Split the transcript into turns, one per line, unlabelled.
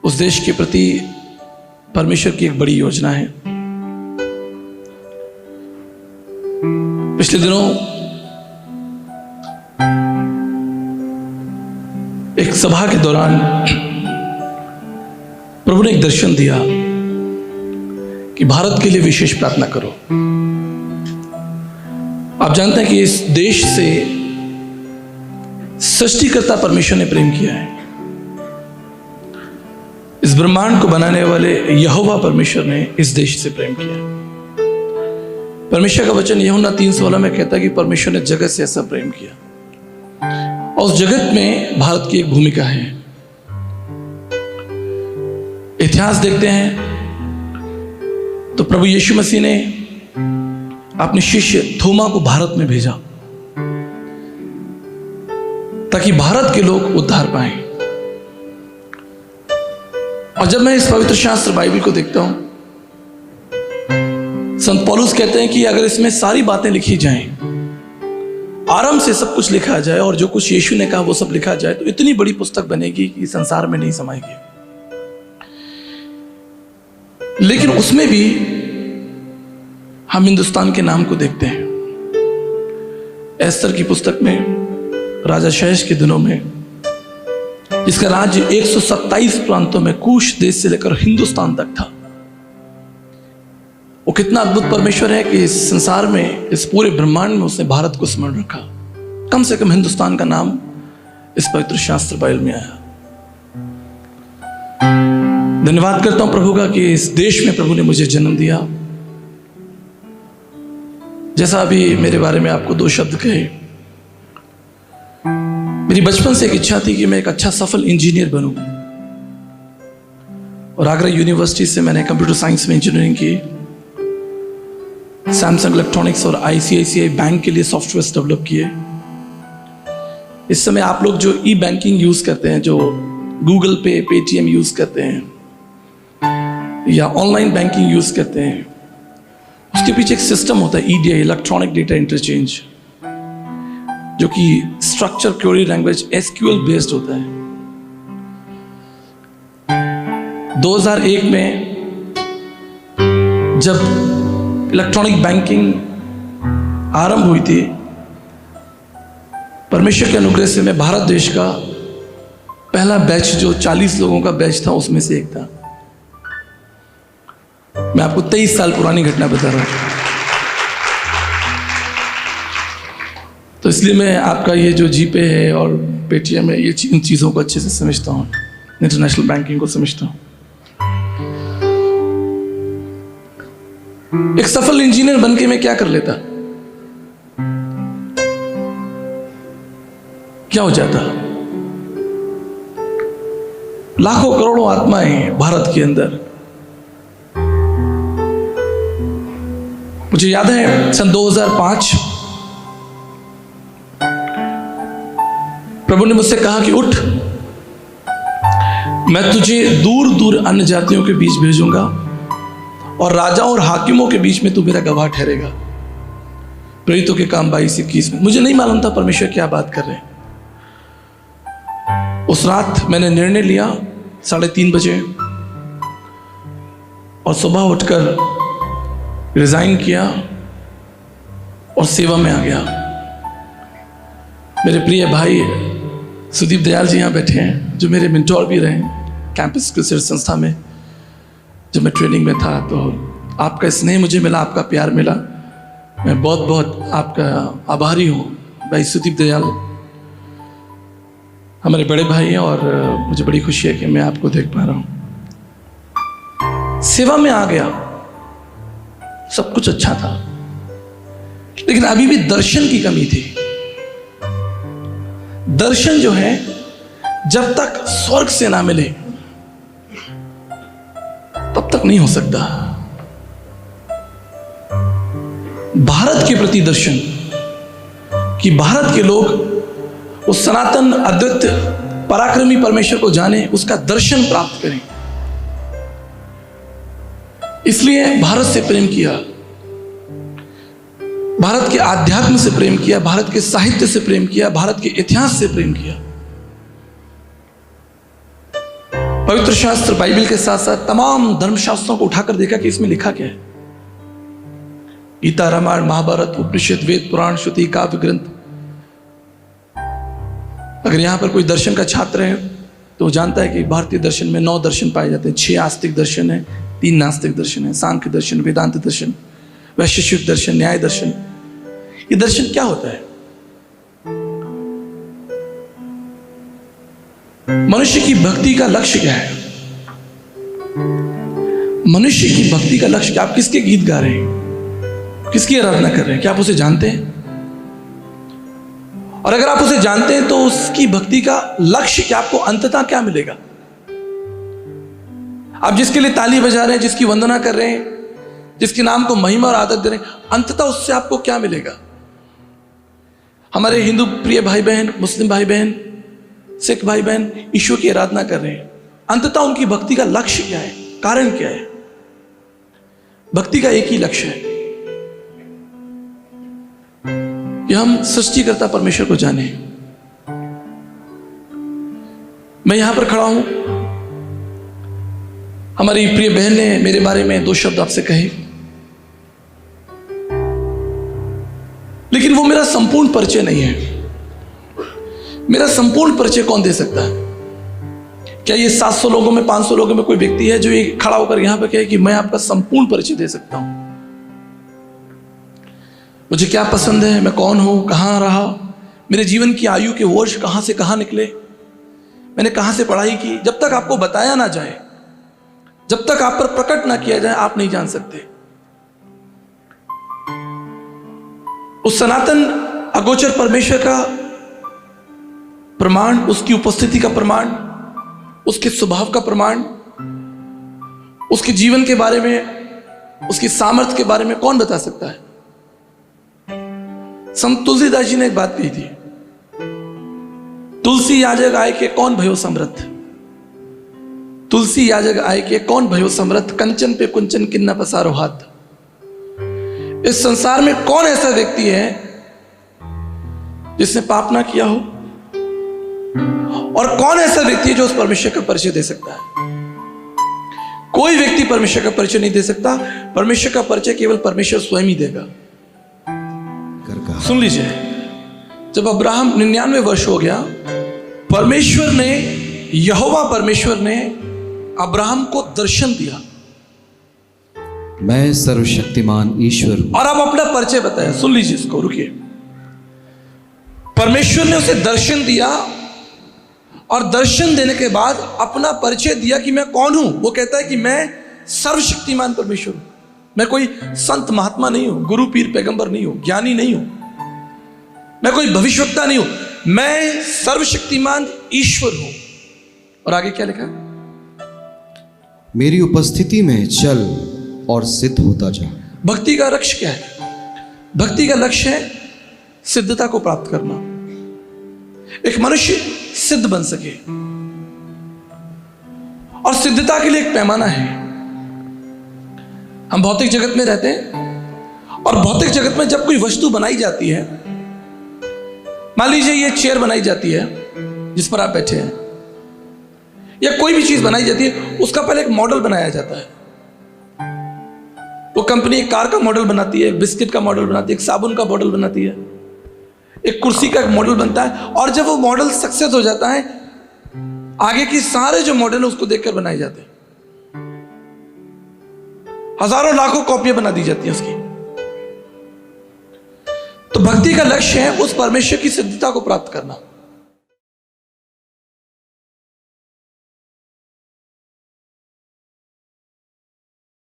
उस देश के प्रति परमेश्वर की एक बड़ी योजना है। पिछले दिनों एक सभा के दौरान प्रभु ने एक दर्शन दिया कि भारत के लिए विशेष प्रार्थना करो। आप जानते हैं कि इस देश से सृष्टिकर्ता परमेश्वर ने प्रेम किया है। इस ब्रह्मांड को बनाने वाले यहोवा परमेश्वर ने इस देश से प्रेम किया। परमेश्वर का वचन यूहन्ना 3:16 में कहता है कि परमेश्वर ने जगत से ऐसा प्रेम किया, और उस जगत में भारत की एक भूमिका है। इतिहास देखते हैं तो प्रभु यीशु मसीह ने अपने शिष्य थोमा को भारत में भेजा ताकि भारत के लोग उद्धार पाएं। और जब मैं इस पवित्र शास्त्र बाइबल को देखता हूं, संत पौलुस कहते हैं कि अगर इसमें सारी बातें लिखी जाएं, आरंभ से सब कुछ लिखा जाए और जो कुछ यीशु ने कहा वो सब लिखा जाए, तो इतनी बड़ी पुस्तक बनेगी कि संसार में नहीं समाएगी। लेकिन उसमें भी हम हिंदुस्तान के नाम को देखते हैं। एस्तर की पुस्तक में राजा शहश के दिनों में, जिसका राज्य 127 प्रांतों में कूश देश से लेकर हिंदुस्तान तक था, वो कितना अद्भुत परमेश्वर है कि इस संसार में, इस पूरे ब्रह्मांड में उसने भारत को स्मरण रखा। कम से कम हिंदुस्तान का नाम इस पवित्र शास्त्र बाइबल में आया। धन्यवाद करता हूं प्रभु का कि इस देश में प्रभु ने मुझे जन्म दिया। जैसा अभी मेरे बारे में आपको 2 शब्द कहे, मेरी बचपन से एक इच्छा थी कि मैं एक अच्छा सफल इंजीनियर बनूं, और आगरा यूनिवर्सिटी से मैंने कंप्यूटर साइंस में इंजीनियरिंग की। सैमसंग इलेक्ट्रॉनिक्स और आईसीआईसीआई बैंक के लिए सॉफ्टवेयर डेवलप किए। इस समय आप लोग जो ई बैंकिंग यूज करते हैं, जो गूगल पे, पेटीएम यूज करते हैं या ऑनलाइन बैंकिंग यूज करते हैं, उसके पीछे एक सिस्टम होता है ईडीआई, इलेक्ट्रॉनिक डेटा इंटरचेंज, जो कि structure query language SQL based होता है। 2001 में जब इलेक्ट्रॉनिक बैंकिंग आरंभ हुई थी, परमेश्वर के अनुग्रह से मैं भारत देश का पहला बैच, जो 40 लोगों का बैच था, उसमें से एक था। मैं आपको 23 साल पुरानी घटना बता रहा हूं, तो इसलिए मैं आपका ये जो जीपे है और पेटीएम है, ये इन चीज़ों को अच्छे से समझता हूँ, इंटरनेशनल बैंकिंग को समझता हूँ। एक सफल इंजीनियर बनके मैं क्या कर लेता, क्या हो जाता? लाखों करोड़ों आत्माएं भारत के अंदर। मुझे याद है सन 2005 प्रभु ने मुझसे कहा कि उठ, मैं तुझे दूर दूर अन्य जातियों के बीच भेजूंगा और राजाओं और हाकिमों के बीच में तू मेरा गवाह ठहरेगा। प्रेरितों के काम 22-21 में। मुझे नहीं मालूम था परमेश्वर क्या बात कर रहे हैं। उस रात मैंने निर्णय लिया 3:30 बजे, और सुबह उठकर रिजाइन किया और सेवा में आ गया। मेरे प्रिय भाई सुदीप दयाल जी यहाँ बैठे हैं, जो मेरे मेंटोर भी रहे कैंपस क्रिसेंट संस्था में जब मैं ट्रेनिंग में था। तो आपका स्नेह मुझे मिला, आपका प्यार मिला, मैं बहुत बहुत आपका आभारी हूँ भाई सुदीप दयाल। हमारे बड़े भाई हैं और मुझे बड़ी खुशी है कि मैं आपको देख पा रहा हूँ। सेवा में आ गया, सब कुछ अच्छा था, लेकिन अभी भी दर्शन की कमी थी। दर्शन जो है, जब तक स्वर्ग से ना मिले तब तक नहीं हो सकता। भारत के प्रति दर्शन, कि भारत के लोग उस सनातन अद्वितीय पराक्रमी परमेश्वर को जाने, उसका दर्शन प्राप्त करें। इसलिए भारत से प्रेम किया, भारत के आध्यात्म से प्रेम किया, भारत के साहित्य से प्रेम किया, भारत के इतिहास से प्रेम किया। पवित्र शास्त्र बाइबल के साथ साथ तमाम धर्मशास्त्रों को उठाकर देखा कि इसमें लिखा क्या है। गीता, रामायण, महाभारत, उपनिषद, वेद, पुराण, श्रुति, काव्य ग्रंथ। अगर यहां पर कोई दर्शन का छात्र है तो वो जानता है कि भारतीय दर्शन में 9 दर्शन पाए जाते हैं। 6 आस्तिक दर्शन है, 3 नास्तिक दर्शन है, सांख्य दर्शन, वेदांत दर्शन, वैशेषिक दर्शन, न्याय दर्शन। ये दर्शन क्या होता है? मनुष्य की भक्ति का लक्ष्य क्या है? मनुष्य की भक्ति का लक्ष्य क्या? आप किसके गीत गा रहे हैं, किसकी आराधना कर रहे हैं? क्या आप उसे जानते हैं? और अगर आप उसे जानते हैं तो उसकी भक्ति का लक्ष्य क्या? आपको अंततः क्या मिलेगा? आप जिसके लिए ताली बजा रहे हैं, जिसकी वंदना कर रहे हैं, जिसके नाम को महिमा और आदर दे रहे हैं, अंततः उससे आपको क्या मिलेगा? हमारे हिंदू प्रिय भाई बहन, मुस्लिम भाई बहन, सिख भाई बहन ईश्वर की आराधना कर रहे हैं, अंततः उनकी भक्ति का लक्ष्य क्या है, कारण क्या है? भक्ति का एक ही लक्ष्य है कि हम सृष्टिकर्ता परमेश्वर को जाने। मैं यहां पर खड़ा हूं, हमारी प्रिय बहन ने मेरे बारे में 2 शब्द आपसे कहे, लेकिन वो मेरा संपूर्ण परिचय नहीं है। मेरा संपूर्ण परिचय कौन दे सकता है? क्या ये 700 लोगों में, 500 लोगों में कोई व्यक्ति है जो ये खड़ा होकर यहां पर कहे कि मैं आपका संपूर्ण परिचय दे सकता हूं? मुझे क्या पसंद है, मैं कौन हूं, कहां रहा, मेरे जीवन की आयु के वर्ष कहां से कहां निकले, मैंने कहां से पढ़ाई की, जब तक आपको बताया ना जाए, जब तक आप पर प्रकट ना किया जाए, आप नहीं जान सकते। उस सनातन अगोचर परमेश्वर का प्रमाण, उसकी उपस्थिति का प्रमाण, उसके स्वभाव का प्रमाण, उसके जीवन के बारे में, उसकी सामर्थ्य के बारे में कौन बता सकता है? संत तुलसीदास जी ने एक बात कही थी, तुलसी याजक आए के कौन भयो समर्थ, तुलसी याजक आए के कौन भयो समर्थ, कंचन पे कुंचन किन्ना पसारो हाथ। इस संसार में कौन ऐसा व्यक्ति है जिसने पाप ना किया हो, और कौन ऐसा व्यक्ति है जो उस परमेश्वर का परिचय दे सकता है? कोई व्यक्ति परमेश्वर का परिचय नहीं दे सकता। परमेश्वर का परिचय केवल परमेश्वर स्वयं ही देगा। सुन लीजिए, जब अब्राहम 99 वर्ष हो गया, परमेश्वर ने, यहोवा परमेश्वर ने अब्राहम को दर्शन दिया,
मैं सर्वशक्तिमान ईश्वर हूं।
और अब अपना परिचय बताया। सुन लीजिए इसको, रुकिए। परमेश्वर ने उसे दर्शन दिया, और दर्शन देने के बाद अपना परिचय दिया कि मैं कौन हूं। वो कहता है कि मैं सर्वशक्तिमान परमेश्वर हूं, मैं कोई संत महात्मा नहीं हूं, गुरु पीर पैगंबर नहीं हूं, ज्ञानी नहीं हूं, मैं कोई भविष्यवक्ता नहीं हूं, मैं सर्वशक्तिमान ईश्वर हूं। और आगे क्या लिखा?
मेरी उपस्थिति में चल और सिद्ध होता जा।
भक्ति का लक्ष्य क्या है? भक्ति का लक्ष्य है सिद्धता को प्राप्त करना। एक मनुष्य सिद्ध बन सके, और सिद्धता के लिए एक पैमाना है। हम भौतिक जगत में रहते हैं, और भौतिक जगत में जब कोई वस्तु बनाई जाती है, मान लीजिए ये चेयर बनाई जाती है जिस पर आप बैठे हैं, या कोई भी चीज बनाई जाती है, उसका पहले एक मॉडल बनाया जाता है। वो कंपनी एक कार का मॉडल बनाती है, एक बिस्किट का मॉडल बनाती है, एक साबुन का मॉडल बनाती है, एक कुर्सी का एक मॉडल बनता है, और जब वो मॉडल सक्सेस हो जाता है, आगे की सारे जो मॉडल है उसको देखकर बनाए जाते हैं। हजारों लाखों कॉपियां बना दी जाती हैं उसकी। तो भक्ति का लक्ष्य है उस परमेश्वर की सिद्धता को प्राप्त करना।